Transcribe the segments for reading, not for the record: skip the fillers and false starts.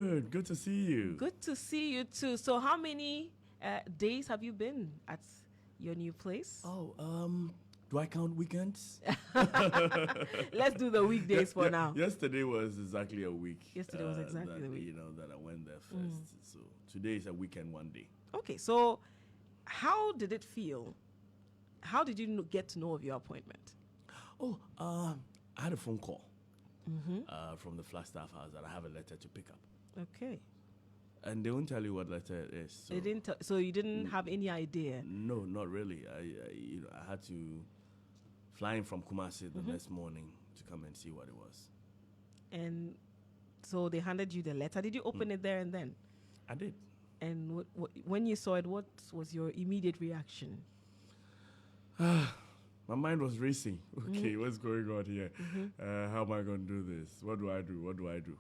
Good to see you. Good to see you too. So, how many days have you been at your new place? Do I count weekends? Let's do the weekdays for now. Yesterday was exactly a week. Yesterday was exactly the week. That I went there first. So today is a weekend, one day. Okay, so how did it feel? How did you get to know of your appointment? I had a phone call from the Flagstaff House that I have a letter to pick up. Okay. And they won't tell you what letter it is. So, they didn't. So you didn't have any idea. No, not really. I had to fly in from Kwasi the next morning to come and see what it was. And so they handed you the letter. Did you open it there and then? I did. And when you saw it, what was your immediate reaction? My mind was racing. Okay, what's going on here? How am I going to do this? What do I do?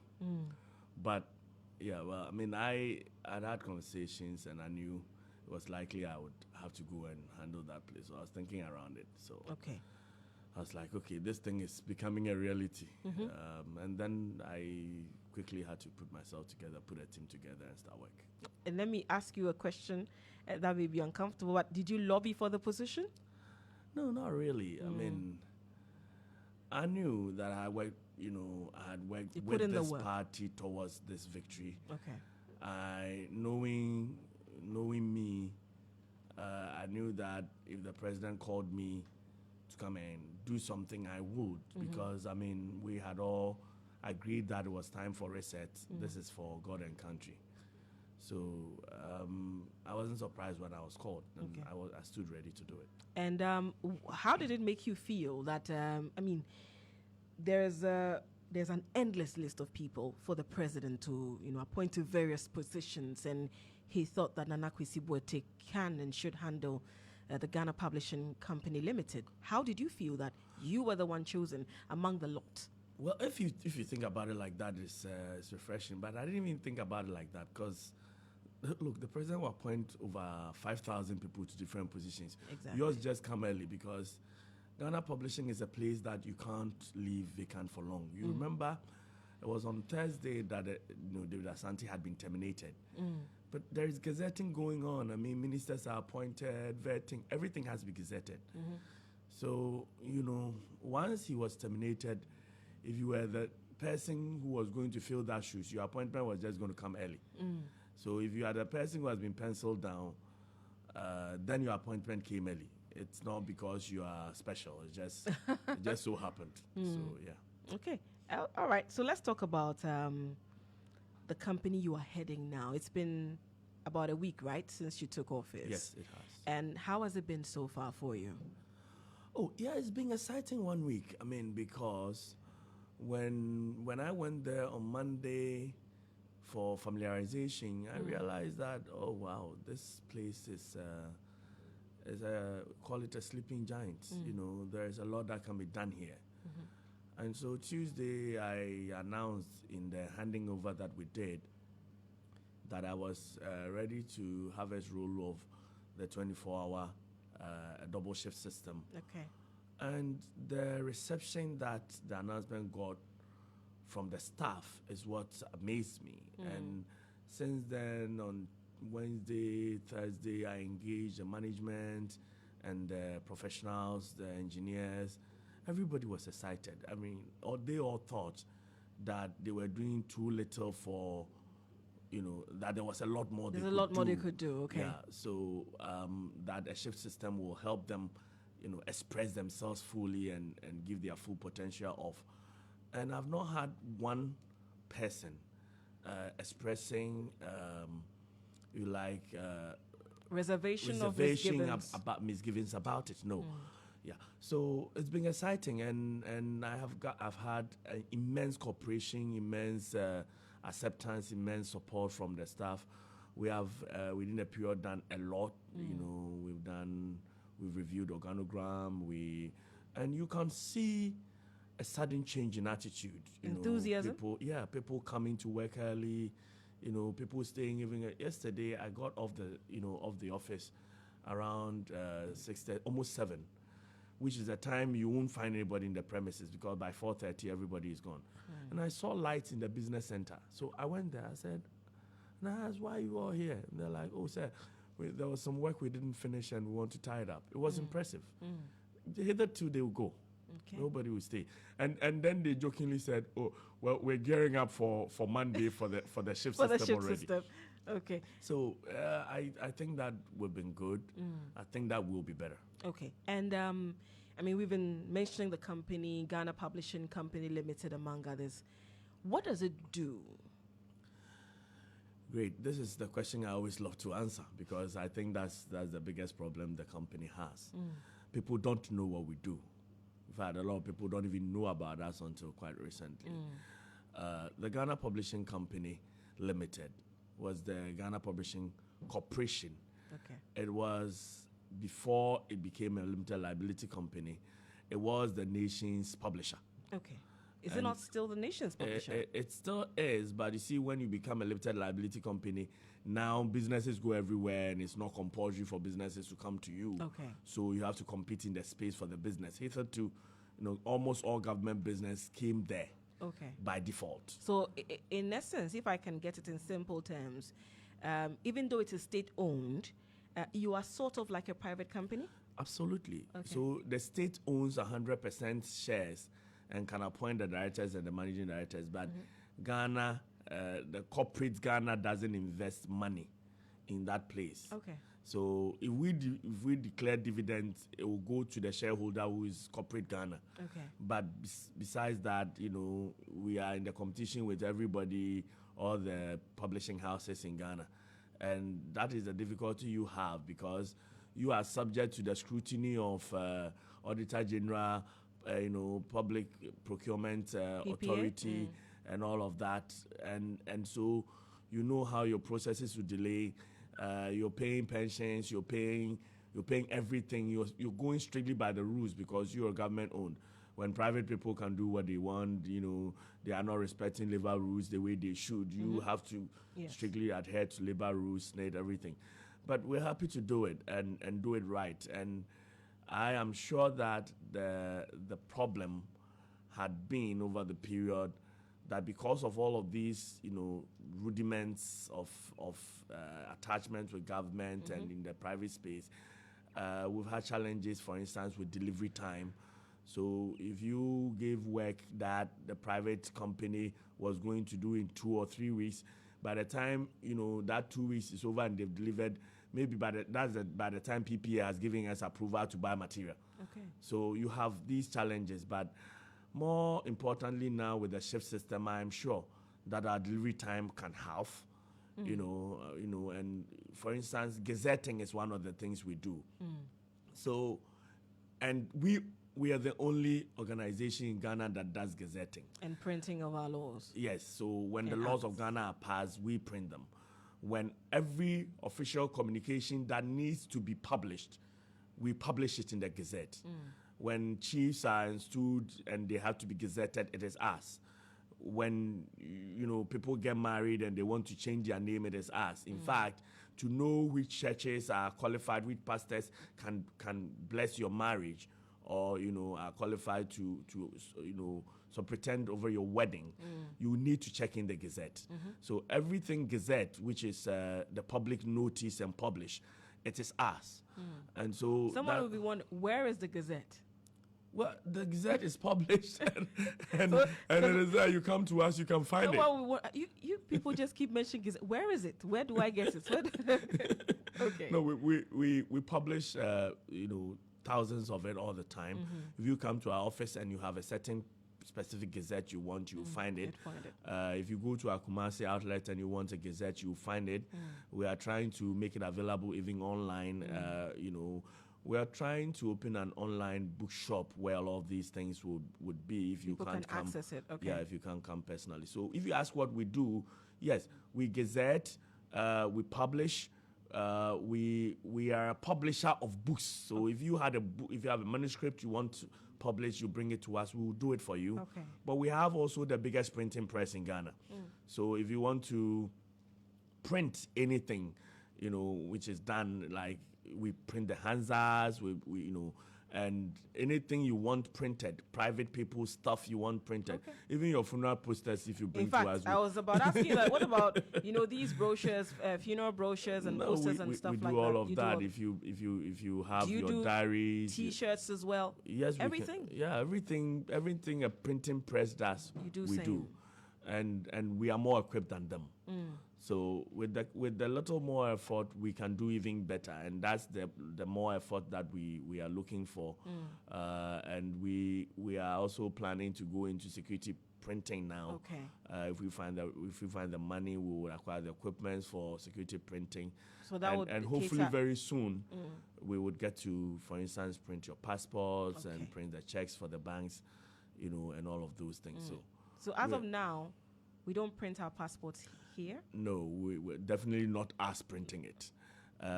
But yeah, well, I mean, I had conversations and I knew it was likely I would have to go and handle that place. So I was thinking around it. So okay, I was like, okay, this thing is becoming a reality. And then I quickly had to put myself together, put a team together and start work. And let me ask you a question that may be uncomfortable, but did you lobby for the position? No, not really. I mean, I knew that I worked, I had worked with this party towards this victory. Okay. Knowing me, I knew that if the president called me to come and do something, I would, because, I mean, we had all agreed that it was time for reset. This is for God and country. So I wasn't surprised when I was called, and I stood ready to do it. And how did it make you feel that, I mean, there's an endless list of people for the president to, appoint to various positions, and he thought that Kwasi Boatey can and should handle the Ghana Publishing Company Limited. How did you feel that you were the one chosen among the lot? Well, if you think about it like that, it's refreshing. But I didn't even think about it like that because, look, the president will appoint over 5,000 people to different positions. Exactly. Yours just come early because Ghana Publishing is a place that you can't leave vacant for long. You remember, it was on Thursday that David Asante had been terminated. But there is gazetting going on. I mean, ministers are appointed, vetting, everything has to be gazetted. So, once he was terminated, if you were the person who was going to fill that shoes, your appointment was just going to come early. So if you are the person who has been penciled down, then your appointment came early. It's not because you are special. It just so happened. So, yeah. Okay. All right. So let's talk about the company you are heading now. It's been about a week, right, since you took office? Yes, it has. And how has it been so far for you? Oh, yeah, it's been exciting 1 week. I mean, because when I went there on Monday for familiarization, I realized that, oh, wow, this place is call it a sleeping giant. There's a lot that can be done here. And so Tuesday, I announced in the handing over that we did that I was ready to harvest role of the 24-hour double shift system. Okay. And the reception that the announcement got from the staff is what amazed me. And since then, on Wednesday, Thursday, I engaged the management and the professionals, the engineers. Everybody was excited. I mean, they all thought that they were doing too little for, that there was a lot more There's a lot more they could do, okay. Yeah, so that a shift system will help them, express themselves fully and give their full potential off. And I've not had one person expressing, reservation about misgivings about it. No. Yeah, so it's been exciting, and I've had immense cooperation, immense acceptance, immense support from the staff. We have within a period done a lot. We've reviewed organogram. And you can see a sudden change in attitude. Enthusiasm. People coming to work early. People staying even yesterday. I got off the office around 6:30, almost 7. which is a time you won't find anybody in the premises because by 4:30 everybody is gone. And I saw lights in the business center. So I went there. I said, and I asked, why are you all here? And they're like, oh, sir, there was some work we didn't finish and we want to tie it up. It was impressive. Hitherto, they will go. Okay. Nobody will stay. And then they jokingly said, oh, well, we're gearing up for Monday for the shift For system the shift already. system. Okay. So I think that we've been good. I think that will be better. Okay. And I mean, we've been mentioning the company, Ghana Publishing Company Limited, among others. What does it do? Great. This is the question I always love to answer because I think that's the biggest problem the company has. People don't know what we do. In fact, a lot of people don't even know about us until quite recently. The Ghana Publishing Company Limited was the Ghana Publishing Corporation. Okay. It was, before it became a limited liability company, it was the nation's publisher. Okay. Is it not still the nation's publisher? It still is, but you see, when you become a limited liability company, now businesses go everywhere and it's not compulsory for businesses to come to you. Okay. So you have to compete in the space for the business. Hitherto, almost all government business came there. Okay. By default. So, in essence, if I can get it in simple terms, even though it is state-owned, you are sort of like a private company? Absolutely. Okay. So the state owns 100% shares and can appoint the directors and the managing directors, but Ghana, the corporate Ghana doesn't invest money in that place. Okay. So if we declare dividends, it will go to the shareholder who is corporate Ghana. Okay. But besides that, we are in the competition with everybody, all the publishing houses in Ghana. And that is the difficulty you have because you are subject to the scrutiny of Auditor General, Public Procurement Authority, and all of that. And so you know how your processes will delay. You're paying pensions, you're paying everything. You're going strictly by the rules because you're government owned. When private people can do what they want, they are not respecting labor rules the way they should. You have to strictly adhere to labor rules, and everything. But we're happy to do it and do it right. And I am sure that the problem had been over the period that because of all of these, rudiments of attachment with government and in the private space, we've had challenges, for instance, with delivery time. So if you give work that the private company was going to do in 2 or 3 weeks, by the time, that 2 weeks is over and they've delivered, maybe by the time PPA has given us approval to buy material. Okay. So you have these challenges, but more importantly now with the shift system, I'm sure that our delivery time can halve, and for instance, gazetting is one of the things we do. So, and we are the only organization in Ghana that does gazetting. And printing of our laws. Yes, so when the laws of Ghana are passed, we print them. When every official communication that needs to be published, we publish it in the Gazette. When chiefs are installed and they have to be gazetted, it is us. When people get married and they want to change their name, it is us. In fact, to know which churches are qualified, which pastors can bless your marriage, or are qualified to so pretend over your wedding, you need to check in the Gazette. So everything Gazette, which is the public notice and publish, it is us. And so someone will be wondering, where is the Gazette? Well, the Gazette is published, and it is there. You come to us, you can find it. You people just keep mentioning Gazette. Where is it? Where do I get it? Okay. No, we publish thousands of it all the time. If you come to our office and you have a certain specific Gazette you want, you'll find it. If you go to our Kumasi outlet and you want a Gazette, you'll find it. We are trying to make it available even online. We are trying to open an online bookshop where all of these things would be if you can't come. Access it. Okay. Yeah, if you can't come personally. So if you ask what we do, yes, we Gazette, we publish. We are a publisher of books. So if you have a manuscript you want to publish, you bring it to us, we will do it for you. Okay. But we have also the biggest printing press in Ghana. So if you want to print anything, which is done, like we print the Hansas, we And anything you want printed, private people's stuff you want printed, even your funeral posters, if you bring In fact, to us. I was about asking, like, what about these brochures, funeral brochures and posters and stuff like that? We do all of that. If you have your diaries, T-shirts as well. Yes, everything. Everything a printing press does. We do, and we are more equipped than them. So with the little more effort, we can do even better, and that's the more effort that we are looking for. And we are also planning to go into security printing now. If we find the money, we will acquire the equipment for security printing. So that and hopefully very soon we would get to, for instance, print your passports and print the checks for the banks, and all of those things. So as of now, we don't print our passports here? No, we're definitely not us printing it.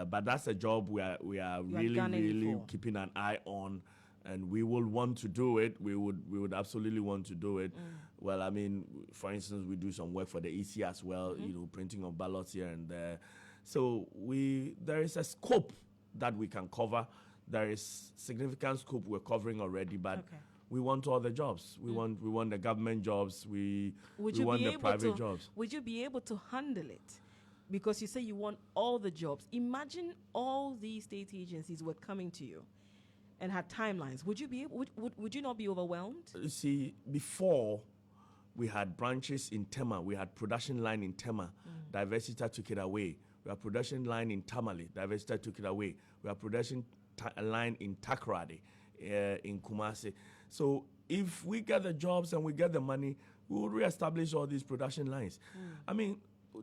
But that's a job we are really keeping an eye on, and we will want to do it. We would absolutely want to do it. Well, I mean, for instance, we do some work for the EC as well, printing of ballots here and there. So there is a scope that we can cover. There is significant scope we're covering already, but we want all the jobs. We want the government jobs. We want the private jobs. Would you be able to handle it? Because you say you want all the jobs. Imagine all these state agencies were coming to you and had timelines. Would you be able, would you not be overwhelmed? You see, before we had branches in Tema, we had production line in Tema. Diversity took it away. We have production line in Tamale. Diversity took it away. We have production line in Takoradi, in Kumasi. So if we get the jobs and we get the money, we will reestablish all these production lines. I mean,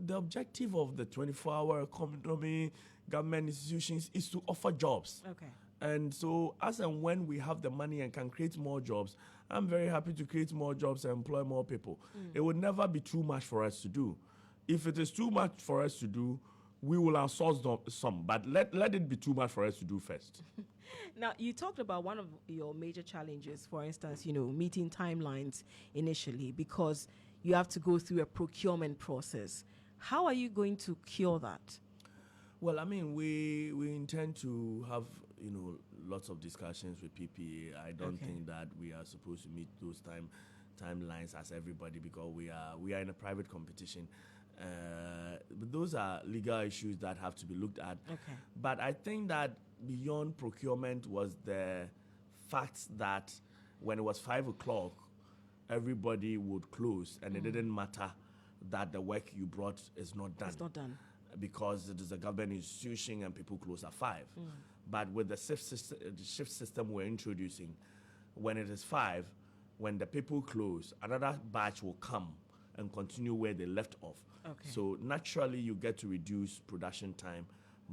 the objective of the 24-hour economy, government institutions, is to offer jobs. And so as and when we have the money and can create more jobs, I'm very happy to create more jobs and employ more people. It would never be too much for us to do. If it is too much for us to do, we will outsource some, but let it be too much for us to do first. Now, you talked about one of your major challenges, for instance, meeting timelines initially, because you have to go through a procurement process. How are you going to cure that? Well, I mean, we intend to have, lots of discussions with PPA. I don't think that we are supposed to meet those timelines as everybody, because we are in a private competition. But those are legal issues that have to be looked at. But I think that beyond procurement was the fact that when it was 5 o'clock, everybody would close, and it didn't matter that the work you brought is not done. It's not done. Because it is a government institution and people close at 5. But with the shift system we're introducing, when it is 5, when the people close, another batch will come and continue where they left off. So naturally, you get to reduce production time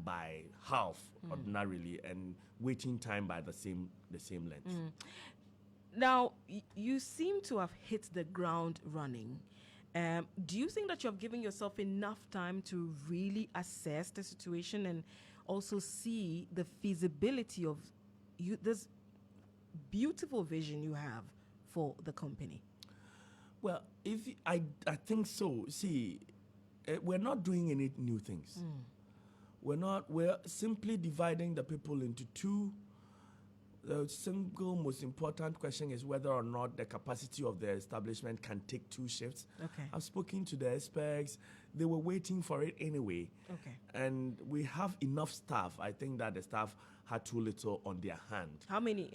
by half ordinarily, and waiting time by the same length. Now, you seem to have hit the ground running. Do you think that you have given yourself enough time to really assess the situation and also see the feasibility of this beautiful vision you have for the company? Well, I think so. See, we're not doing any new things. We're simply dividing the people into two. The single most important question is whether or not the capacity of the establishment can take 2 shifts. I've spoken to the experts. They were waiting for it anyway. And we have enough staff. I think that the staff had too little on their hand. How many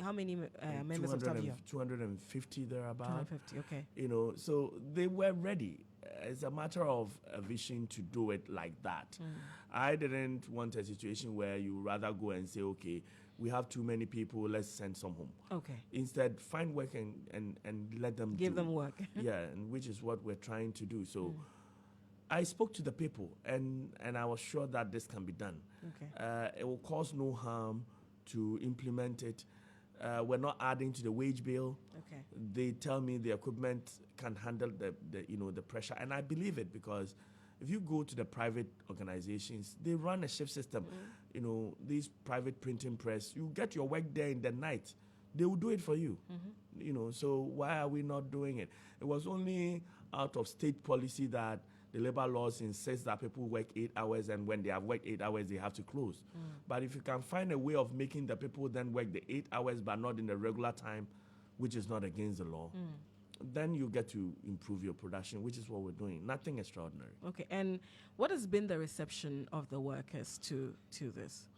members of staff you have? 250 thereabout. 250, so they were ready. It's a matter of a vision to do it like that. I didn't want a situation where you rather go and say, okay, we have too many people, let's send some home. Instead, find work and let them give them work. And which is what we're trying to do. So I spoke to the people, and I was sure that this can be done. It will cause no harm to implement it. We're not adding to the wage bill. They tell me the equipment can handle the pressure, and I believe it, because if you go to the private organizations, they run a shift system. These private printing press, you get your work there in the night. They will do it for you. So why are we not doing it? It was only out of state policy that the labor laws insist that people work 8 hours, and when they have worked 8 hours, they have to close. But if you can find a way of making the people then work the 8 hours but not in the regular time, which is not against the law, then you get to improve your production, which is what we're doing. Nothing extraordinary. Okay, and what has been the reception of the workers to this?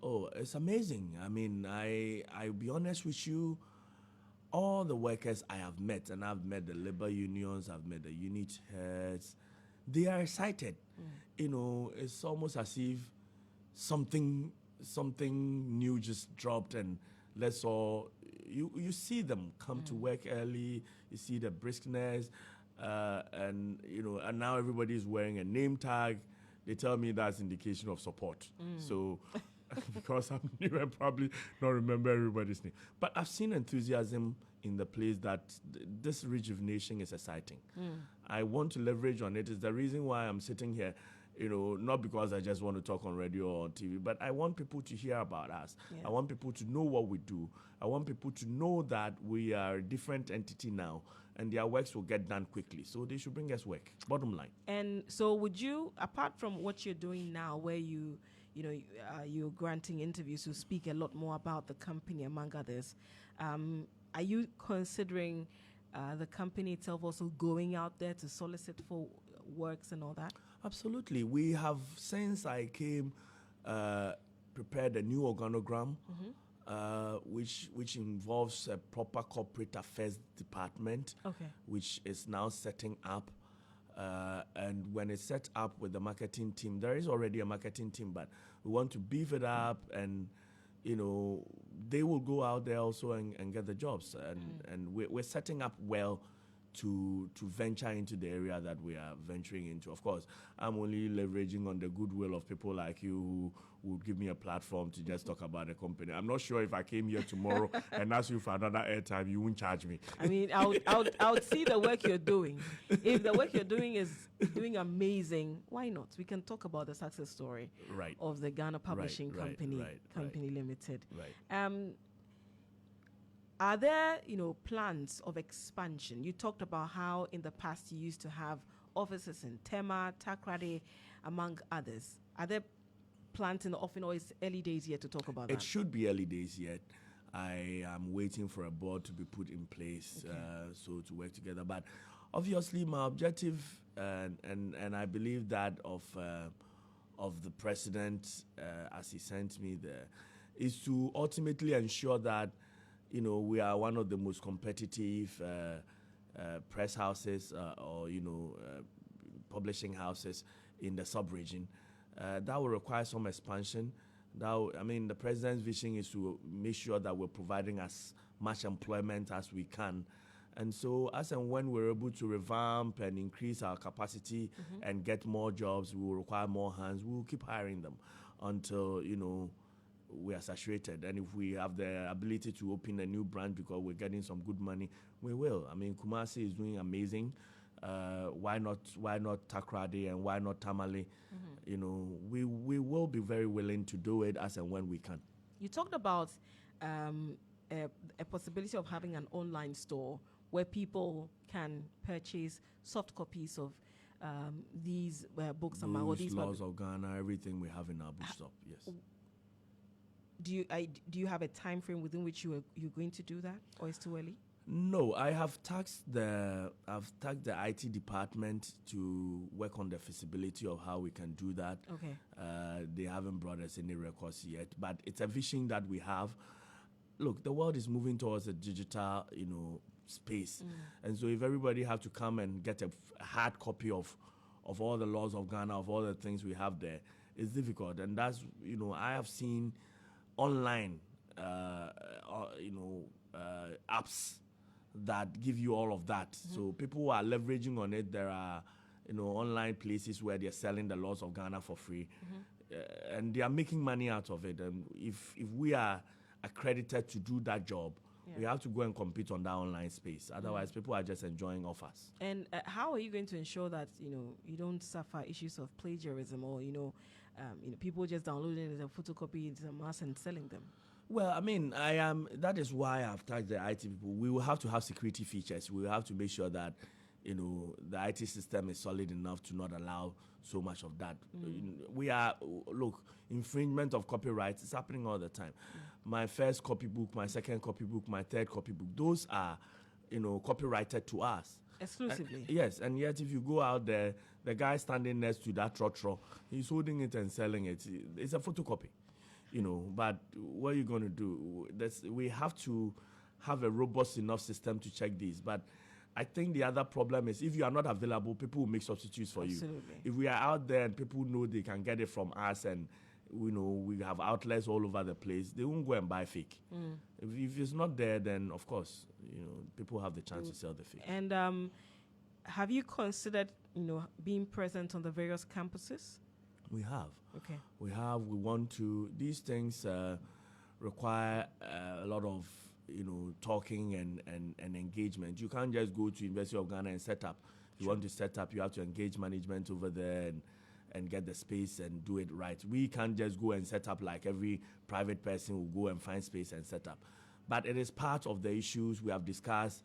Oh, it's amazing. I mean, I'll be honest with you, all the workers I have met, and I've met the labor unions, I've met the unit heads, they are excited. You know, it's almost as if something new just dropped, and let's all, you see them come to work early, you see the briskness, and you know, and now everybody is wearing a name tag. They tell me that's indication of support. So because I'm new and probably not remember everybody's name. But I've seen enthusiasm in the place that this rejuvenation is exciting. I want to leverage on it. It's the reason why I'm sitting here, you know, not because I just want to talk on radio or on TV, but I want people to hear about us. I want people to know what we do. I want people to know that we are a different entity now, and their works will get done quickly. So they should bring us work, bottom line. And so would you, apart from what you're doing now, where you're granting interviews to speak a lot more about the company, among others, are you considering the company itself also going out there to solicit for works and all that? Absolutely. We have, since I came, prepared a new organogram, which involves a proper corporate affairs department, which is now setting up. And when it's set up with the marketing team, there is already a marketing team, but we want to beef it up, and you know, they will go out there also and get the jobs. And we're setting up well to venture into the area that we are venturing into. Of course, I'm only leveraging on the goodwill of people like you who would give me a platform to just talk about the company. I'm not sure if I came here tomorrow and asked you for another airtime, you wouldn't charge me. I mean, I would see the work you're doing. If the work you're doing is doing amazing, why not? We can talk about the success story of the Ghana Publishing Company Limited. Are there, plans of expansion? You talked about how in the past you used to have offices in Tema, Takrady, among others. Are there plans in the offing, or is early days yet to talk about that? It should be early days yet. I am waiting for a board to be put in place, so to work together. But obviously, my objective, and I believe that of the president, as he sent me there, is to ultimately ensure that we are one of the most competitive press houses or publishing houses in the sub-region. That will require some expansion. The president's vision is to make sure that we're providing as much employment as we can. And so as and when we're able to revamp and increase our capacity and get more jobs, we will require more hands. We will keep hiring them until, we are saturated. And if we have the ability to open a new branch because we're getting some good money, we will. Kumasi is doing amazing. Why not Takrady, and why not Tamale? We will be very willing to do it as and when we can. You talked about a possibility of having an online store where people can purchase soft copies of these books. These Laws of Ghana, everything we have in our bookshop, yes. Do you have a time frame within which you're going to do that, or it's too early? No, I have tasked the IT department to work on the feasibility of how we can do that. Okay. They haven't brought us any records yet, but it's a vision that we have. Look, the world is moving towards a digital, space, and so if everybody have to come and get a hard copy of all the laws of Ghana, of all the things we have there, it's difficult. And that's I have seen online, apps that give you all of that. So people are leveraging on it. There are, online places where they're selling the laws of Ghana for free, and they are making money out of it. And if we are accredited to do that job, we have to go and compete on that online space. Otherwise, people are just enjoying offers. And how are you going to ensure that you don't suffer issues of plagiarism, or people just downloading it as a photocopy into a mass and selling them? Well, that is why I've tagged the IT people. We will have to have security features. We will have to make sure that, the IT system is solid enough to not allow so much of that. We are, look, infringement of copyright is happening all the time. My first copybook, my second copybook, my third copybook, those are, copyrighted to us. Exclusively. Yes, and yet if you go out there, the guy standing next to that trotro, he's holding it and selling it. It's a photocopy, But what are you going to do? We have to have a robust enough system to check these. But I think the other problem is if you are not available, people will make substitutes for you. If we are out there and people know they can get it from us and we have outlets all over the place, they won't go and buy fake. If it's not there, then of course, people have the chance to sell the fake. And have you considered, being present on the various campuses? We have. Okay. We have. We want to. These things require a lot of talking and engagement. You can't just go to University of Ghana and set up. If you want to set up, you have to engage management over there and get the space and do it right. We can't just go and set up like every private person will go and find space and set up. But it is part of the issues we have discussed.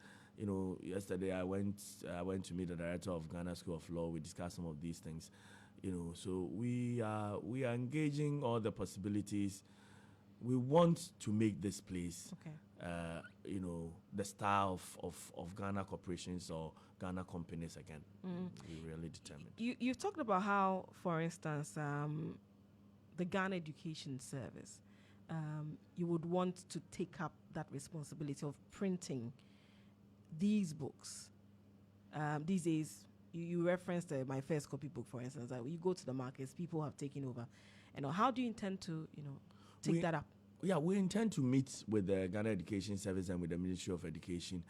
Yesterday I went to meet the director of Ghana School of Law. We discussed some of these things. So we are engaging all the possibilities. We want to make this place, the style of Ghana corporations or Ghana companies again. We're really determined. You've talked about how, for instance, the Ghana Education Service, you would want to take up that responsibility of printing these books. These days, you referenced my first copybook, for instance. You go to the markets, people have taken over. How do you intend to, take that up? Yeah, we intend to meet with the Ghana Education Service and with the Ministry of Education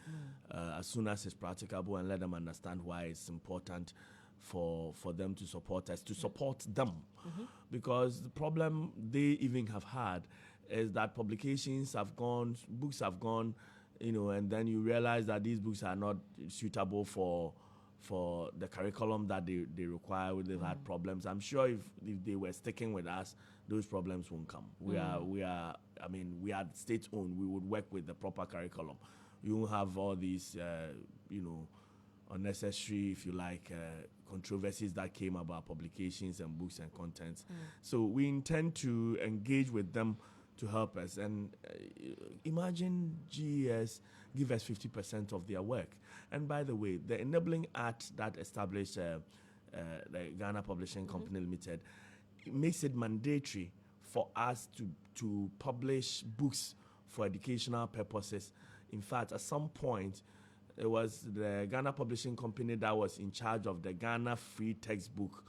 as soon as it's practicable and let them understand why it's important for them to support us, to support them. Because the problem they even have had is that publications have gone, books have gone, and then you realize that these books are not suitable for the curriculum that they require. They've had problems. I'm sure if they were sticking with us, those problems won't come. We are state-owned. We would work with the proper curriculum. You won't have all these, unnecessary, if you like, controversies that came about publications and books and contents. So we intend to engage with them to help us. And imagine GES give us 50% of their work. And by the way, the Enabling Act that established the Ghana Publishing Company Limited makes it mandatory for us to publish books for educational purposes. In fact, at some point, it was the Ghana Publishing Company that was in charge of the Ghana Free Textbook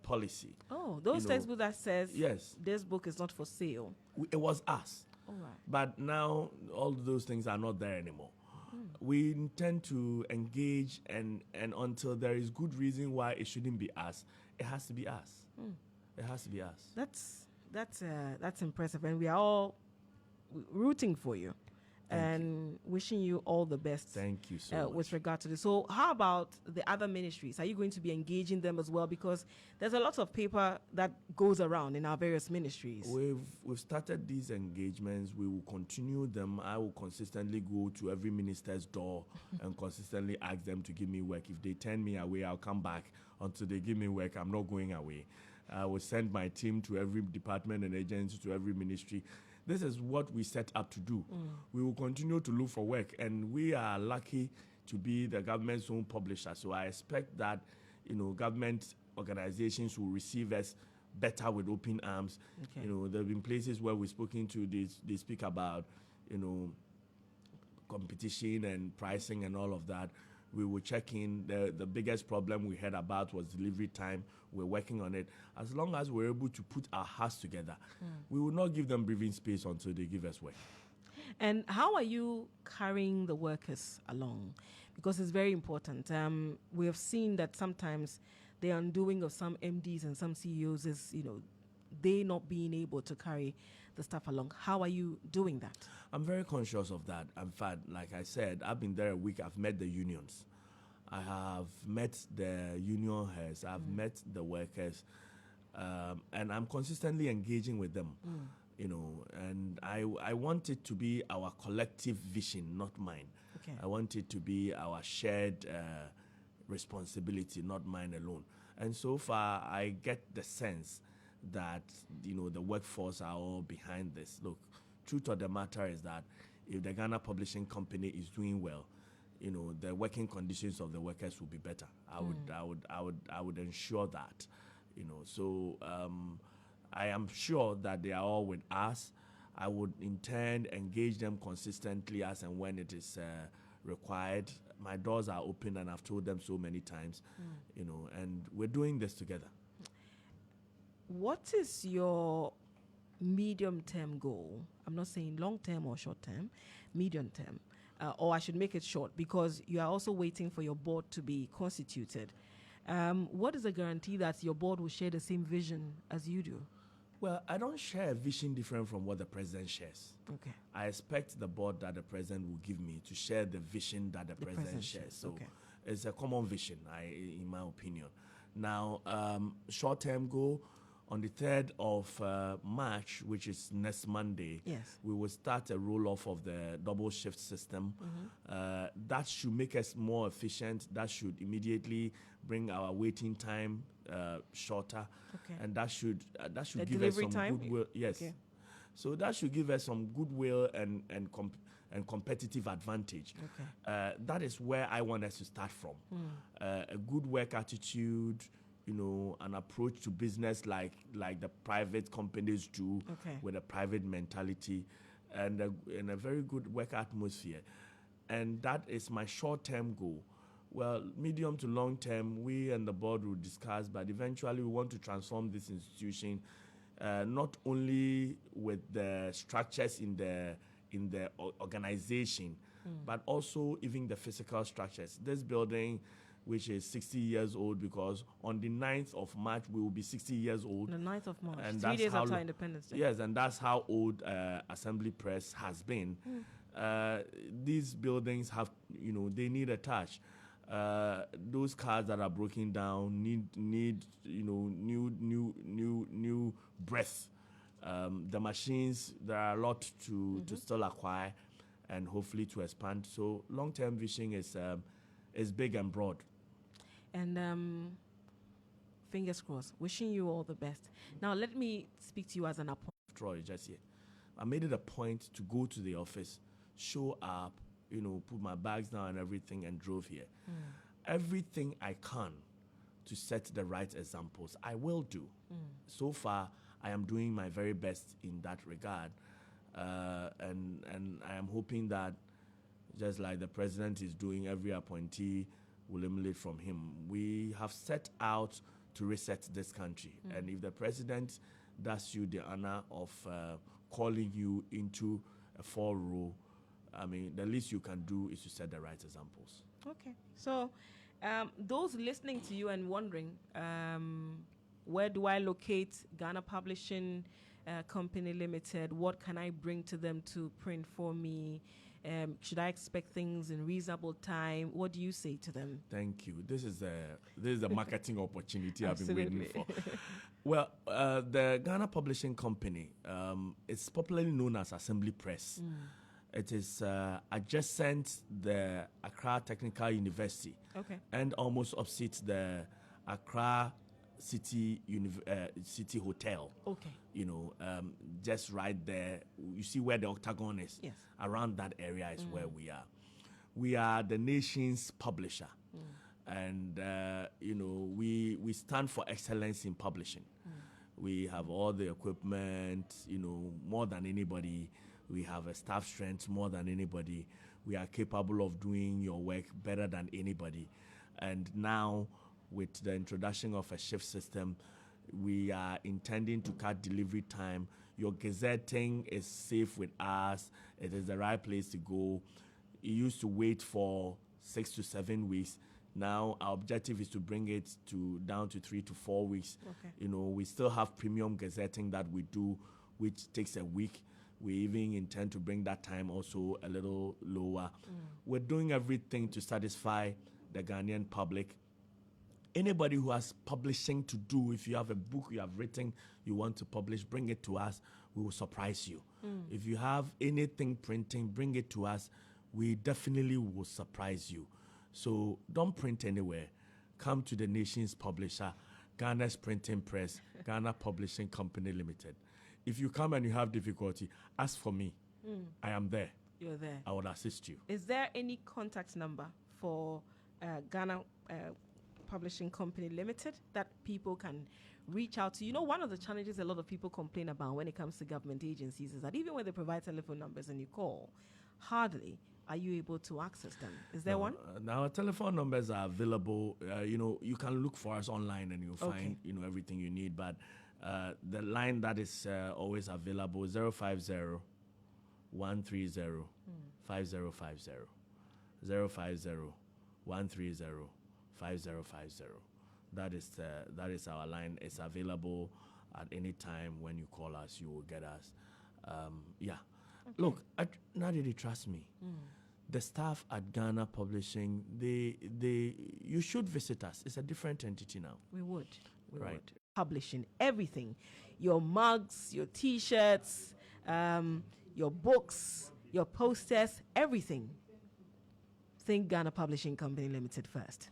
policy. Oh, those textbooks that says yes, this book is not for sale. It was us. All right. But now all those things are not there anymore. We intend to engage, and until there is good reason why it shouldn't be us, it has to be us. It has to be us. That's impressive, and we are all rooting for you. And wishing you all the best. Thank you so much. With regard to this. So how about the other ministries? Are you going to be engaging them as well? Because there's a lot of paper that goes around in our various ministries. We've started these engagements. We will continue them. I will consistently go to every minister's door and consistently ask them to give me work. If they turn me away, I'll come back. Until they give me work, I'm not going away. I will send my team to every department and agency, to every ministry. This is what we set up to do. We will continue to look for work, and we are lucky to be the government's own publisher. So I expect that, government organizations will receive us better with open arms. Okay. There have been places where we've spoken to, they speak about, competition and pricing and all of that. We will check in. The biggest problem we heard about was delivery time. We're working on it. As long as we're able to put our hearts together, we will not give them breathing space until they give us work. And how are you carrying the workers along? Because it's very important. We have seen that sometimes the undoing of some MDs and some CEOs is, they not being able to carry the staff along. How are you doing that? I'm very conscious of that. In fact, like I said, I've been there a week. I've met the unions. I have met the union heads. I've met the workers. And I'm consistently engaging with them, and I want it to be our collective vision, not mine. Okay. I want it to be our shared responsibility, not mine alone. And so far, I get the sense that, the workforce are all behind this. Look, truth of the matter is that if the Ghana Publishing Company is doing well, the working conditions of the workers will be better. I would ensure that, So I am sure that they are all with us. I would intend engage them consistently as and when it is required. My doors are open, and I've told them so many times, and we're doing this together. What is your medium-term goal? I'm not saying long-term or short-term, medium-term. Or I should make it short, because you are also waiting for your board to be constituted. What is the guarantee that your board will share the same vision as you do? Well, I don't share a vision different from what the president shares. Okay. I expect the board that the president will give me to share the vision that the president shares. So it's a common vision, in my opinion. Now, short-term goal, on the 3rd of March, which is next Monday, we will start a roll-off of the double shift system. That should make us more efficient. That should immediately bring our waiting time shorter, and that should give us some goodwill. Yes, so that should give us some goodwill and competitive advantage. That is where I want us to start from. A good work attitude, an approach to business like the private companies do, with a private mentality, and a very good work atmosphere. And that is my short-term goal. Well, medium to long-term, we and the board will discuss, but eventually we want to transform this institution, not only with the structures in the organization, but also even the physical structures. This building, which is 60 years old, because on the 9th of March, we will be 60 years old. The 9th of March, and 3 days after Independence Day. Yes, and that's how old Assembly Press has been. These buildings have, they need a touch. Those cars that are broken down need new breath. The machines, there are a lot to still acquire and hopefully to expand. So long-term vision is big and broad. And fingers crossed. Wishing you all the best. Now let me speak to you as an appointment. Troy, just here. I made it a point to go to the office, show up, put my bags down and everything, and drove here. Everything I can to set the right examples, I will do. So far, I am doing my very best in that regard. And I am hoping that, just like the president is doing, every appointee will emulate from him. We have set out to reset this country. And if the president does you the honor of calling you into a 4-row, the least you can do is to set the right examples. Okay. So those listening to you and wondering, where do I locate Ghana Publishing Company Limited? What can I bring to them to print for me? Should I expect things in reasonable time? What do you say to them? Thank you. This is a marketing opportunity I've been waiting for. Well, the Ghana Publishing Company is popularly known as Assembly Press. It is adjacent the Accra Technical University, and almost opposite the Accra City Hotel. Just right there. You see where the Octagon is? Yes. Around that area is where we are. We are the nation's publisher. And, we stand for excellence in publishing. We have all the equipment, more than anybody. We have a staff strength more than anybody. We are capable of doing your work better than anybody. And now, with the introduction of a shift system, we are intending to cut delivery time. Your gazetting is safe with us. It is the right place to go. You used to wait for 6 to 7 weeks. Now our objective is to bring it down to 3 to 4 weeks. We still have premium gazetting that we do, which takes a week. We even intend to bring that time also a little lower. We're doing everything to satisfy the Ghanaian public. Anybody who has publishing to do, if you have a book you have written, you want to publish, bring it to us. We will surprise you. If you have anything printing, bring it to us. We definitely will surprise you. So don't print anywhere. come to the nation's publisher, Ghana's Printing Press, Ghana Publishing Company Limited. If you come and you have difficulty, ask for me. I am there. You're there. I would assist you. Is there any contact number for Ghana Publishing Company Limited that people can reach out to? You know, one of the challenges a lot of people complain about when it comes to government agencies is that even when they provide telephone numbers and you call, hardly are you able to access them. Is there one? Now, our telephone numbers are available. You can look for us online and you'll find, everything you need. But the line that is always available is 050 130 5050. 050 130 5050. That is our line. It's available at any time. When you call us, you will get us. Look, now that they trust me, the staff at Ghana Publishing, you should visit us. It's a different entity now. We would. Publishing everything, your mugs, your T-shirts, your books, your posters, everything. Think Ghana Publishing Company Limited first.